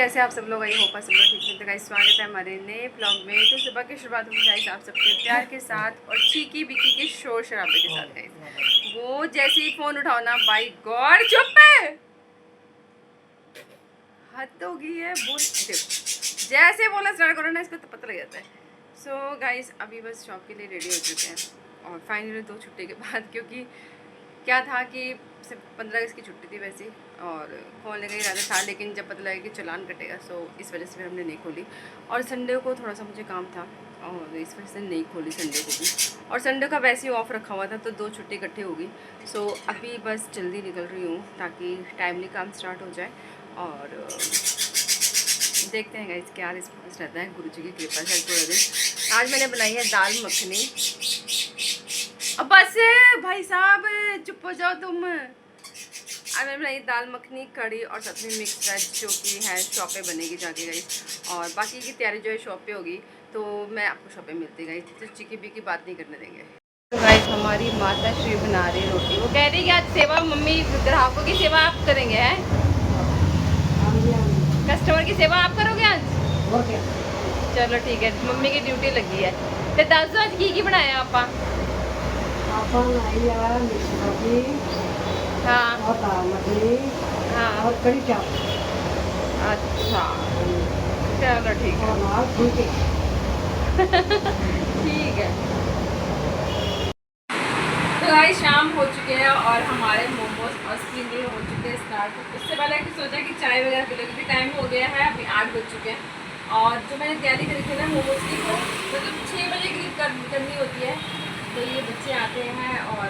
कैसे आप सब लोग? आई होप सब लोग ठीक है। तो गाइस स्वागत है हमारे नए ब्लॉग में। तो सुबह की शुरुआत होगी गाइस आप सबके प्यार के साथ और चीकी बिकी के शोर शराबे के साथ गाइस। वो जैसे ही फ़ोन उठाओ ना, बाई गॉड चुप है, हद हो गई है। बोल जैसे बोला स्टार्ट करो ना, इसको तो पता लग जाता है। सो गाइस अभी बस शॉप के लिए रेडी हो चुके हैं और फाइनली 2 छुट्टी के बाद, क्योंकि क्या था कि सिर्फ 15 अगस्त की छुट्टी थी वैसे, और खोलने का इरादा था, लेकिन जब पता लगा कि चालान कटेगा सो इस वजह से फिर हमने नहीं खोली। और संडे को थोड़ा सा मुझे काम था और इस वजह से नहीं खोली संडे को भी। और संडे का वैसे ही ऑफ रखा हुआ था तो 2 छुट्टी इकट्ठी होगी। सो अभी बस जल्दी निकल रही हूँ ताकि टाइमली काम स्टार्ट हो जाए। और देखते हैं गाइस क्या रिस्पॉन्स रहता है, गुरुजी की कृपा से। पूरा दिन आज मैंने बनाई है दाल मखनी। अब बस भाई साहब चुप हो जाओ तुम। आज मैंने बनाई दाल मखनी, कड़ी और साथ में मिक्स वेज, जो कि है शॉप पे बनेगी जाके गाइस। और बाकी की तैयारी जो है शॉप पे होगी, तो मैं आपको शॉप पे मिलती गाइस। तो चिकी बिकी बात नहीं करने देंगे। तो गाइस हमारी माता श्री बना रही रोटी। वो कह रही कि आज सेवा मम्मी ग्राहकों की सेवा आप करेंगे हैं, कस्टमर की सेवा आप करोगे आज? और क्या? चलो ठीक है, मम्मी की ड्यूटी लगी है। तो दस आज की बनाया आपा? हाँ और दाल मखनी हाँ और कड़ी चावल। अच्छा चलो ठीक है। और ठीक है। ठीक है। तो गाइस शाम हो चुके हैं और हमारे मोमोज और स्प्रिंग रोल हो चुके हैं स्टार्ट। उससे पहले कि सोचा कि चाय वगैरह पी लो, क्योंकि टाइम हो गया है, अभी 8 बज चुके हैं। और जो मैंने तैयारी करी थी ना मोमोज की, वो मतलब 6 बजे करीब करनी होती है। तो ये बच्चे आते हैं और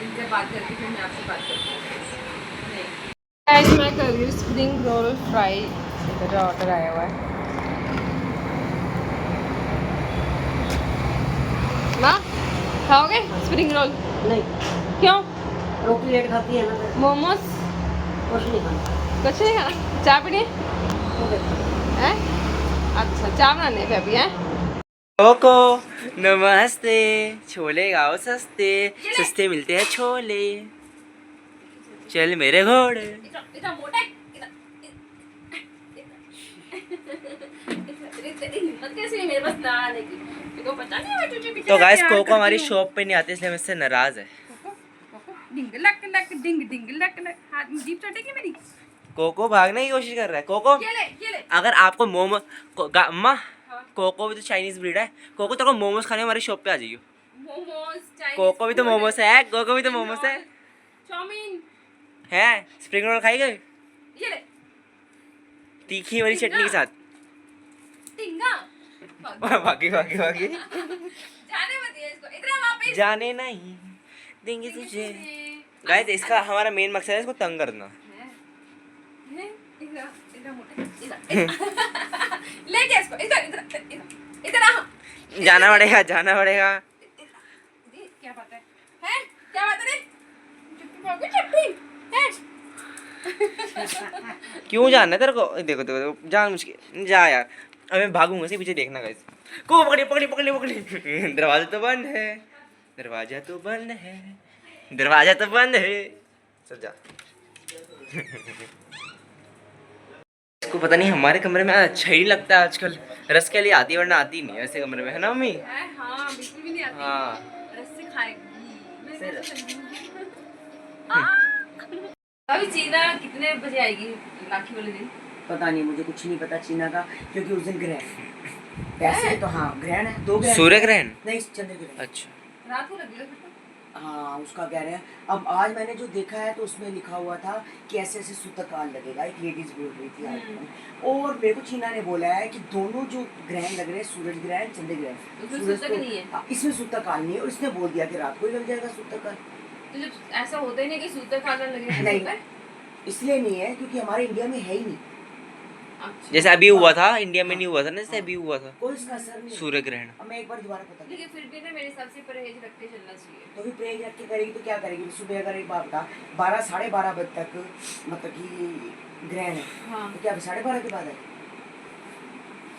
इनसे बात करके फिर मैं आपसे बात करती हूँ। मैं कर रही हूँ स्प्रिंग रोल फ्राई। इधर ऑर्डर आया हुआ है। माँ खाओगे स्प्रिंग रोल? नहीं, क्यों? रोटी लेट खाती है ना। मोमोज कुछ नहीं खाना। कुछ नहीं खाना? चाय पीनी है? अच्छा चाय बनाने पे अभी है। कोको नमस्ते। छोले गाओ सस्ते, सस्ते मिलते हैं छोले। चल मेरे घोड़े। इतना मोटा है, हिम्मत कैसे है मेरे पास ना आने की? देखो पता नहीं है तुझे पीछे तो गाइस प्यार कोको हमारी करती हूँ। शॉप पे नहीं आती, इसलिए मुझसे नाराज है। डिंग लक लक डिंग डिंग लक लक, हाथ में जीप चटेगी मेरी। कोको भागने की कोशिश कर रहा है। कोको ये ले। अगर आपको मोमो अम्मा, कोको भी तो चाइनीज ब्रीड है। कोको तेरे को मोमोज खाने हमारी शॉप पे आ जाइयो। मोमोज चाइनीज, कोको भी तो मोमोज है, कोको भी तो मोमोज है। चाउमीन है स्प्रिंग रोल खाई गए ये ले। तीखी वाली चटनी के साथ। टिंगा बाकी बाकी बाकी जाने मत दिया इसको, इतना वापस जाने नहीं देंगे तुझे। गाइस इसका हमारा मेन मकसद है इसको तंग करना। ले जा इसको, इधर आ। जाना पड़ेगा जाना पड़ेगा। क्या बात है? हैं? क्या बात है रे? चुप्पी पाओगे चुप्पी? हैं? क्यों जानना है तेरे को? देखो देखो देखो जान मुझके जा यार। अब मैं भागूंगा, इसके पीछे देखना गाइस। को पकड़ी पकड़ी पकड़ी पकड़ी। दरवाजा तो बंद है, दरवाजा तो बंद है, दरवाजा तो बंद है। चल जा। इसको पता नहीं हमारे कमरे में अच्छा ही लगता है आजकल। रस के लिए आती है वरना आती नहीं है ऐसे कमरे में, है ना मम्मी? हाँ बिल्कुल भी नहीं आती। हाँ रस से खाएगी। मैं कैसे अभी चीना कितने बजे आएगी राखी वाले दिन? पता नहीं, मुझे कुछ नहीं पता चीना का, क्योंकि उस दिन ग्रहण वैसे तो हाँ ग्रहण है, 2 ग्रहण। सूर्य ग्रहण? नहीं, चंद्र ग्रहण। अच्छा रात को लगेगा फिर तो। हाँ उसका कह रहे हैं। अब आज मैंने जो देखा है तो उसमें लिखा हुआ था कि ऐसे ऐसे सूतकाल लगेगा, एक लेडीज बोल रही थी आज। और मेरे को चीना ने बोला है कि दोनों जो ग्रहण लग रहे हैं, सूरज ग्रहण चंद्र ग्रहण, उसमें सूरज सूतक नहीं है। इसमें सूतकाल नहीं है। और इसने बोल दिया कि रात को ही लग जाएगा सूतकाल। तो जब ऐसा होता ही नहीं कि सूतक खाना लगेगा नहीं। सूतक? इसलिए नहीं है क्योंकि हमारे इंडिया में है ही नहीं। अच्छा। जैसे अभी हुआ था इंडिया में नहीं हुआ था ना, जैसे अभी हुआ था कोई इसका असर नहीं है। सूर्य ग्रहण। अब मैं एक बार दोबारा पता लेकिन फिर भी ना मेरे हिसाब से परहेज रख के चलना चाहिए। तो भी प्रेज रख के करेगी तो क्या करेगी? सुबह अगर एक बार बता 12 साढ़े 12 बजे तक मतलब कि ग्रहण है, हाँ तो क्या 12:30 के बाद है?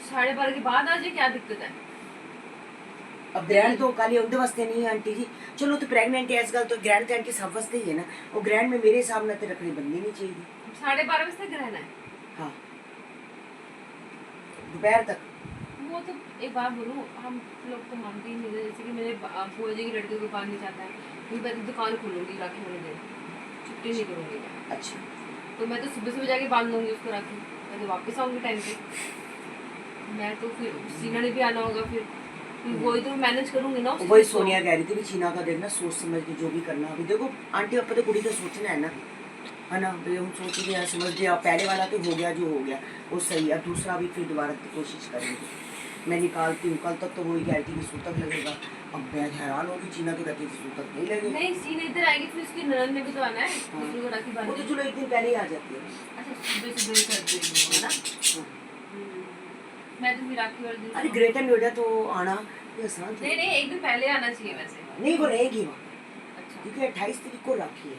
12:30 के बाद आ जाए, क्या दिक्कत है? अब ग्रहण तो खाली उनके वास्ते नहीं है आंटी जी। चलो तो प्रेग्नेंट है आजकल, तो ग्रहण तो आंटी सब वास्ते ही है ना। वो ग्रहण में मेरे हिसाब में तो रखनी बननी नहीं चाहिए। 12:30 बजे तक ग्रहण है? हाँ दोपहर तक? वो तो एक बात बोलूँ, हम लोग तो मानते ही नहीं थे। जैसे कि मेरे बुआ जी की लड़के को बाहर नहीं जाता है, मैं दुकान खोलूँगी राखी वाले दिन, छुट्टी नहीं करूँगी मैं। अच्छा, तो मैं तो सुबह सुबह जाके बांध लूँगी उसको राखी, मैं तो वापस आऊँगी टाइम पे। मैं तो फिर सीना ने भी आना होगा, फिर वही तो मैनेज करूँगी ना। वही सोनिया कह रही थी भी चीना का देखना, सोच समझ के जो भी करना। अभी देखो आंटी पापा तो कुड़ी का सोचना है ना भाई, हम सोच के यार समझ गया, पहले वाला तो हो गया जो हो गया वो सही है, अब दूसरा भी फिर दोबारा की कोशिश करेंगे। मैं निकालती हूँ, कल तक तो वही कह रही थी कि सूतक लगेगा, अब मैं हैरान हूँ कि चीना तो कहती थी सूतक नहीं लगेगा। नहीं, सीन इधर आएगी, फिर उसकी ननद ने भी तो आना है, दूसरे को राखी वो बांधने। तो चलो एक दिन पहले ही आ जाती है। अच्छा, सुबह सुबह कर देंगे है ना। मैं तो फिर राखी वाले दिन अरे ग्रेटर नोएडा तो आना ये आसान थोड़ी। नहीं, एक दिन पहले आना चाहिए वैसे। नहीं, वो रहेगी वहाँ, अच्छा। क्योंकि 28 तारीख को राखी है,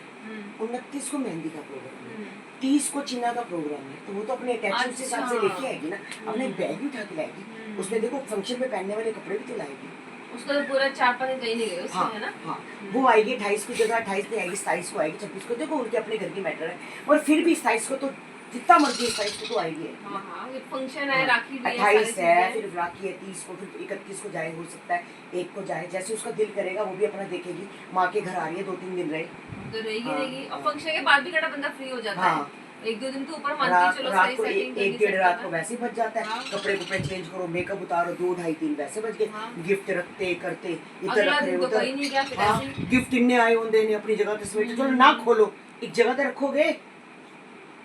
29 को मेहंदी का प्रोग्राम है, हम्म। 30 को चीना का प्रोग्राम है, तो वो तो अपने अटैचमेंट के हिसाब से अच्छा। लेके आएगी ना, अपने बैग भी उठा के लाएगी, उसमें देखो फंक्शन में पहनने वाले कपड़े भी तो लाएगी। उसका तो पूरा 4-5 दिन कहीं नहीं गए उसमें, हाँ है ना। हाँ, वो आएगी 28 की जगह, 28 नहीं आएगी, 27 को आएगी, 26 को, देखो उनके अपने घर की मैटर है, और फिर भी 27 को तो जितना मर्जी 27 को तो आएगी है। हाँ हाँ, ये फंक्शन है, राखी भी है, 28 सारी है, चीजें। फिर राखी है 30 को, फिर 31 को जाए, हो सकता है 1 को जाए, जैसे उसका दिल करेगा वो भी अपना देखेगी। माँ के घर आ रही है, 2-3 दिन रहे, तो रहेगी हाँ, रहेगी, और हाँ। फंक्शन के बाद भी कड़ा बंदा फ्री हो जाता हाँ। है। 1-2 दिन तो ऊपर मानती रात चलो, रात सही को सेटिंग करनी, एक डेढ़ सेट रात को करना। वैसे ही बच जाता है, हाँ। कपड़े कुपड़े चेंज करो, मेकअप उतारो, 2-2.5-3 वैसे बज गए, हाँ। गिफ्ट रखते करते इधर अगला रख रहे दिन तो उधर। कहीं नहीं गया, फिर हाँ, ऐसे ही। गिफ्ट इनने आए होंगे ने अपनी जगह पे स्वेटर, चलो ना खोलो, एक जगह पे रखोगे,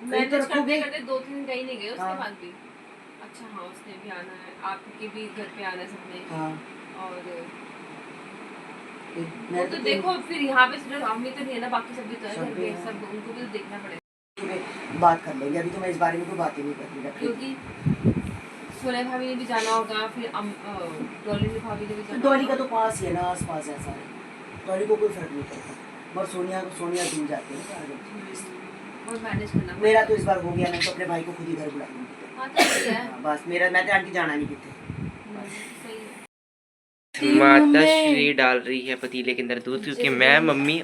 कहीं तो मैनेज करते रखोगे। करते 2-3 दिन कहीं नहीं गए उसके हाँ। बाद भी। अच्छा हाँ, उसने भी आना है, आपके भी घर पे आना है सबने। हाँ, और वो मैं तो देखो फिर यहाँ पे सिर्फ हम ही तो नहीं है ना, बाकी सब भी तो है सब घर भी पे, हैं। सब उनको भी तो देखना पड़ेगा। बात कर लेंगे, अभी तो मैं इस बारे में कोई बात ही नहीं करनी रखी। क्योंकि सोनिया भाभी ने भी जाना होगा, फिर डॉली भाभी ने भी तो जाना डॉली का होगा। तो पास ही है ना, आस पास है सारे, डॉली को कोई फर्क नहीं पड़ता, बस सोनिया दूर जाती है ना आगे। और मैनेज करना मेरा तो इस बार हो गया, मैं तो अपने भाई को खुद ही घर बुला लूंगी। हाँ तो सही है। हाँ, बस मेरा, मैं तो आंटी जाना नहीं कितने। सही है। माता श्री डाल रही है पतीले के अंदर दूध, क्योंकि मैं मम्मी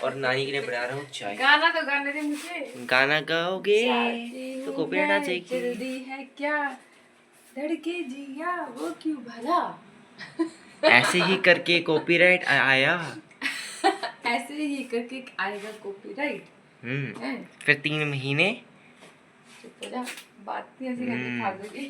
और नानी के लिए बना रहा हूँ चाय। गाना तो गाने दे मुझे। गाना गाओगे चाहती तो हूँ कॉपीराइट आ मैं, जाएगी। जल्दी है क्या, धड़के जिया वो क्यों भला। ऐसे ही करके कॉपीराइट आया। ऐसे ही करके आएगा कॉपीराइट। हैं? फिर 3 महीने। चुप हो जा, बात नहीं ऐसी करनी हम्म। फालतू की।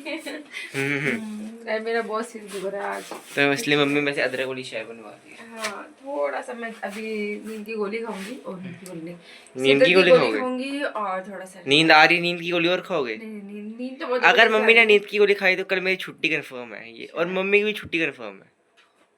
मेरा बहुत सिर दुख रहा है आज। तो इसलिए मम्मी में से अदरक वाली चाय बनवा दी है। हाँ, थोड़ा सा मैं अभी नींद की गोली खाऊंगी, और नींद की गोली नहीं, नींद सिरदर्द की गोली खाओगे? खाऊंगी, और थोड़ा सा नींद आ रही, नींद की गोली और खाओगे? नहीं, नींद तो बहुत अगर जबरदस्त मम्मी आ ने रही है। नींद की गोली खाई तो कल मेरी छुट्टी कंफर्म है ये, और मम्मी की भी छुट्टी कंफर्म है।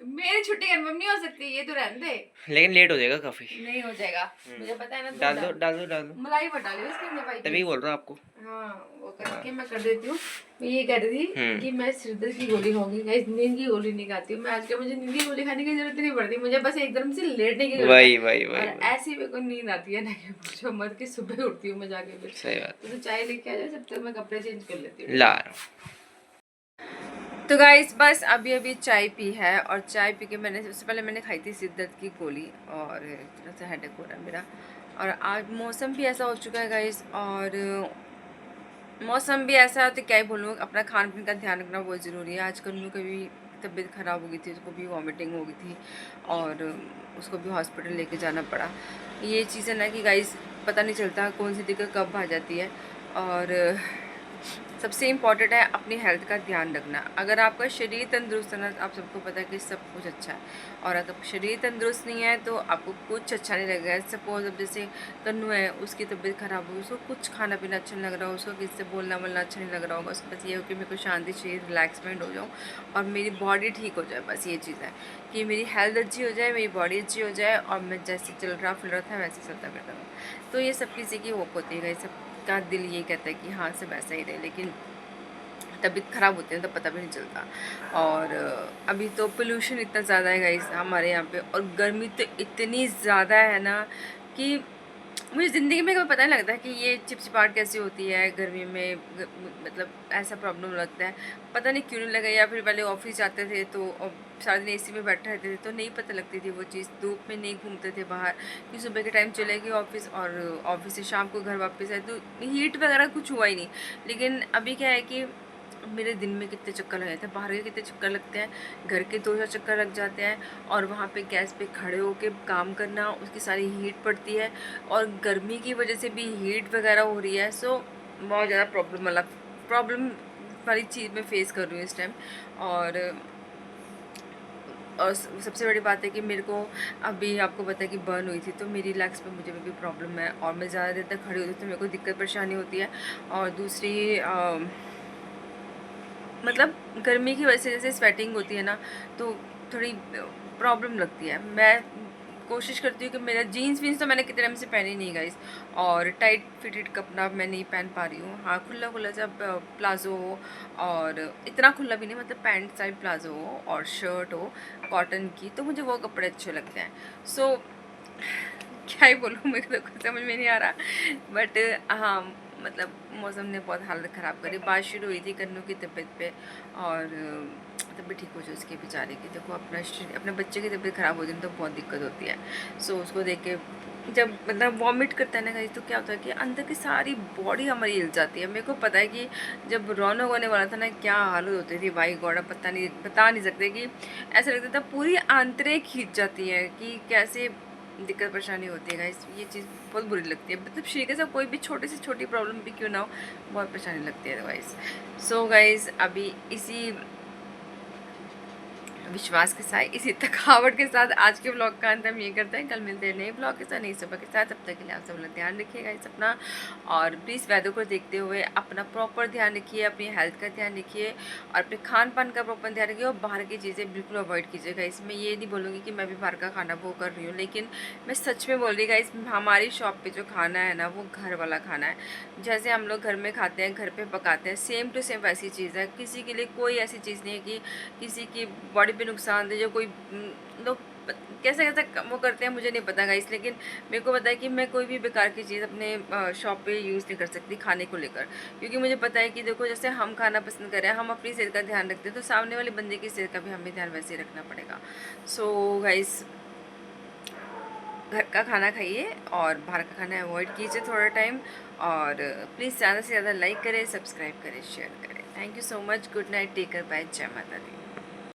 मेरी छुट्टी कंफर्म नहीं हो सकती, ये तो रहने दे। लेकिन लेट हो जाएगा काफी। नहीं हो जाएगा, मुझे पता है ना। डाल दो डाल दो डाल दो, मलाई बटा ली उसके अंदर भाई। तभी बोल रहा हूँ आपको। हाँ, वो करके मैं कर देती हूँ। मैं ये कह रही थी कि मैं सिरदर्द की गोली खाऊंगी, गाइस नींद की गोली नहीं खाती हूँ मैं आजकल, मुझे नींद की गोली खाने की जरूरत नहीं पड़ती, मुझे बस एकदम से लेटने की जरूरत है। वही और ऐसी मेरे को नींद आती है ना कि पूछो मत, कि सुबह उठती हूँ मैं जाके फिर। सही बात। तो चाय लेके आ जाए, जब तक मैं कपड़े चेंज कर लेती हूँ। ला रहा हूँ। तो गाइस बस अभी अभी चाय पी है, और चाय पी के मैंने उससे पहले मैंने खाई थी सिरदर्द की गोली, और थोड़ा सा हेडेक हो रहा है मेरा। और आज मौसम भी ऐसा हो चुका है गाइस, और मौसम भी ऐसा है तो क्या ही बोलूँ, अपना खान पीन का ध्यान रखना बहुत ज़रूरी है। आज कन्नू की भी तबीयत ख़राब हो गई थी, उसको भी वॉमिटिंग हो गई थी, और उसको भी हॉस्पिटल लेके जाना पड़ा। ये चीज़ है ना कि गाइस पता नहीं चलता कौन सी दिक्कत कब आ जाती है, और सबसे इम्पॉर्टेंट है अपनी हेल्थ का ध्यान रखना। अगर आपका शरीर तंदुरुस्त है ना, आप सबको पता है कि सब कुछ अच्छा है, और अगर शरीर तंदुरुस्त नहीं है तो आपको कुछ अच्छा नहीं लगेगा। सपोज अब जैसे कन्नू है, उसकी तबीयत ख़राब हुई, उसको कुछ खाना पीना अच्छा नहीं लग रहा हो, उसको किसी से बोलना बोलना अच्छा नहीं लग रहा होगा, उसको बस ये हो कि मेरे को शांति चाहिए, रिलैक्समेंट हो जाऊँ और मेरी बॉडी ठीक हो जाए। बस ये चीज़ है कि मेरी हेल्थ अच्छी हो जाए, मेरी बॉडी अच्छी हो जाए, और मैं जैसे चल रहा फिर रहा था वैसे चलता फिरता हूँ। तो ये सब किसी की होप होती है, सबका दिल ये कहता है कि हाँ सब ऐसा ही रहे, लेकिन तबीयत ख़राब होती है तो पता भी नहीं चलता। और अभी तो पोल्यूशन इतना ज़्यादा है गाइस हमारे यहाँ पे, और गर्मी तो इतनी ज़्यादा है ना कि मुझे ज़िंदगी में कभी पता नहीं लगता कि ये चिपचिपाहट कैसी होती है गर्मी में। मतलब ऐसा प्रॉब्लम लगता है, पता नहीं क्यों नहीं लगा। या फिर पहले ऑफिस जाते थे तो सारा दिन एसी में बैठे रहते थे तो नहीं पता लगती थी वो चीज़, धूप में नहीं घूमते थे बाहर, कि सुबह के टाइम चले गए ऑफिस, और ऑफिस से शाम को घर वापस आए तो हीट वगैरह कुछ हुआ ही नहीं। लेकिन अभी क्या है कि मेरे दिन में कितने चक्कर लग जाते हैं, बाहर के कितने चक्कर लगते हैं, घर के 2-4 चक्कर लग जाते हैं, और वहाँ पे गैस पे खड़े होके काम करना, उसकी सारी हीट पड़ती है, और गर्मी की वजह से भी हीट वगैरह हो रही है। सो बहुत ज़्यादा प्रॉब्लम वाली चीज़ मैं फेस कर रही हूँ इस टाइम। और सबसे बड़ी बात है कि मेरे को अभी आपको पता है कि बर्न हुई थी, तो मेरी लेग्स पे मुझे भी प्रॉब्लम है, और मैं ज़्यादा देर तक खड़ी होती हूँ तो मेरे को दिक्कत परेशानी होती है। और दूसरी मतलब गर्मी की वजह से जैसे स्वेटिंग होती है ना, तो थोड़ी प्रॉब्लम लगती है। मैं कोशिश करती हूँ कि मेरा जीन्स वीन्स तो मैंने कितने टाइम से पहनी नहीं गाइस, और टाइट फिटेड कपड़ा मैं नहीं पहन पा रही हूँ। हाँ, खुला खुला सा प्लाजो हो, और इतना खुला भी नहीं, मतलब पैंट साइड प्लाजो हो और शर्ट हो कॉटन की, तो मुझे वो कपड़े अच्छे लगते हैं। सो क्या ही बोलूँ, मेरे को तो कुछ समझ में नहीं आ रहा। बट हाँ, मतलब मौसम ने बहुत हालत ख़राब करी। बारिश शुरू हुई थी कन्नू की तबीयत पे, और तबीयत ठीक हो जाए उसकी बेचारे की। देखो अपने बच्चे की तबीयत ख़राब हो जाए तो बहुत दिक्कत होती है। सो उसको देख के जब मतलब वॉमिट करता है ना गाइस, तो क्या होता है कि अंदर की सारी बॉडी हमारी हिल जाती है। मेरे को पता है कि जब रौनक होने वाला था ना, क्या हालत होती थी भाई गॉड, बता नहीं सकते कि ऐसा लगता था पूरी आंतरिक खींच जाती है कि कैसे दिक्कत परेशानी होती है गाइस। ये चीज़ बहुत बुरी लगती है, मतलब शरीर के साथ कोई भी छोटी से छोटी प्रॉब्लम भी क्यों ना हो, बहुत परेशानी लगती है गाइस। सो गाइस, अभी इसी विश्वास के साथ, इसी थकावट के साथ आज के ब्लॉग का अंत हम ये करते हैं। कल मिलते हैं नए ब्लॉग के साथ, नई सुबह के साथ। तब तक के लिए आप सब लोग ध्यान रखिएगा इस अपना, और प्लीज़ वेदर को देखते हुए अपना प्रॉपर ध्यान रखिए, अपनी हेल्थ का ध्यान रखिए, और अपने खान पान का प्रॉपर ध्यान रखिए, और बाहर की चीज़ें बिल्कुल अवॉइड कीजिएगा। इसमें ये नहीं बोलूँगी कि मैं भी बाहर का खाना वो कर रही हूँ, लेकिन मैं सच में बोल रही गाइस, हमारी शॉप पे जो खाना है ना, वो घर वाला खाना है। जैसे हम लोग घर में खाते हैं, घर पे पकाते हैं, सेम टू सेम वैसी चीज़ है। किसी के लिए कोई ऐसी चीज़ नहीं है कि किसी की बॉडी पे नुकसान दे, जो कोई लोग कैसे कैसे वो करते हैं मुझे नहीं पता गाइस, लेकिन मेरे को पता है कि मैं कोई भी बेकार की चीज़ अपने शॉप पे यूज़ नहीं कर सकती खाने को लेकर, क्योंकि मुझे पता है कि देखो, जैसे हम खाना पसंद करें, हम अपनी सेहत का ध्यान रखते हैं, तो सामने वाले बंदे की सेहत का भी हमें ध्यान वैसे ही रखना पड़ेगा। सो गाइस, घर का खाना खाइए और बाहर का खाना अवॉइड कीजिए थोड़ा टाइम, और प्लीज़ ज़्यादा से ज़्यादा लाइक करें, सब्सक्राइब करें, शेयर करें। Thank you so much. Good night, take care, bye, जय माता दी।